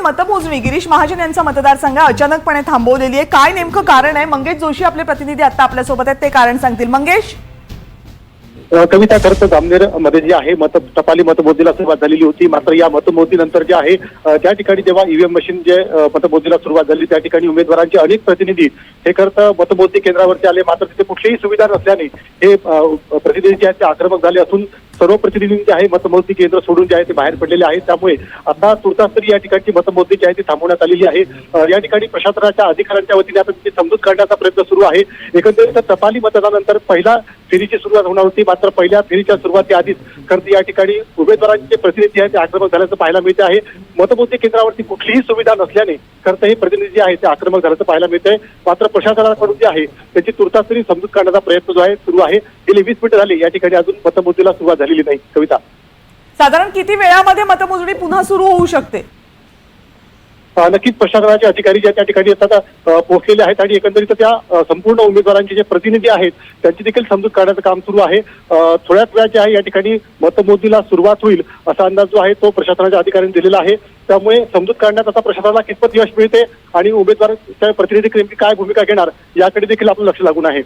मतमोजणी गिरीश महाजन यांचा मतदारसंघ अचानकपणे थांबवलेली आहे. काय नेमकं कारण आहे? मंगेश जोशी आपले प्रतिनिधी आता आपल्यासोबत आहेत, ते कारण सांगतील. मंगेश, कविता, खरं तर जामनेर मध्ये जी आहे टपाली मतमोजणीला सुरुवात झालेली होती. मात्र या मतमोजणीनंतर जे आहे त्या ठिकाणी जेव्हा ईव्हीएम मशीन जे मतमोजणीला सुरुवात झाली त्या ठिकाणी उमेदवारांचे अनेक प्रतिनिधी हे खरं तर मतमोजणी केंद्रावरती आले. मात्र तिथे कुठलीही सुविधा नसल्याने हे प्रतिनिधी जे आहेत ते आक्रमक झाले असून सर्व प्रतिनिधी जे आहे मतमोजणी केंद्र सोडून जे आहे ते बाहेर पडलेले आहेत. त्यामुळे आता तुर्तास तरी या ठिकाणी मतमोजणी जी आहे ती थांबवण्यात आलेली आहे. या ठिकाणी प्रशासनाच्या अधिकाऱ्यांच्या वतीने आता तिची समजूत काढण्याचा प्रयत्न सुरू आहे. एकंदरीत टपाली मतदानानंतर पहिला फेरीची सुरुवात होणार होती. मात्र पहिल्या फेरीच्या सुरुवातीआधीच खरं या ठिकाणी उमेदवारांचे प्रतिनिधी आहेत ते आक्रमक झाल्याचं पाहायला मिळते आहे. मतमोजणी केंद्रावरती कुठलीही सुविधा नसल्याने खरं हे प्रतिनिधी जे आहे ते आक्रमक झाल्याचं पाहायला मिळतंय. मात्र प्रशासनाकडून जे आहे त्याची तुर्तास तरी समजूत काढण्याचा प्रयत्न जो आहे सुरू आहे. गेली 20 मिनिटं झाली या ठिकाणी अजून मतमोजणीला सुरुवात झालेली नाही. कविता, साधारण किती वेळामध्ये मतमोजणी पुन्हा सुरू होऊ शकते? नक्कीच प्रशासनाचे अधिकारी ज्या त्या ठिकाणी आता पोहोचलेले आहेत आणि एकंदरीत त्या संपूर्ण उमेदवारांचे जे प्रतिनिधी आहेत त्यांची देखील समजूत काढण्याचं काम सुरू आहे. थोड्याच वेळात जे आहे या ठिकाणी मतमोजणीला सुरुवात होईल असा अंदाज जो आहे तो प्रशासनाच्या अधिकाऱ्यांनी दिलेला आहे. त्यामुळे समजूत काढण्यात आता प्रशासनाला कितपत यश मिळते आणि उमेदवारांच्या प्रतिनिधी नेमकी काय भूमिका घेणार याकडे देखील आपलं लक्ष लागून आहे.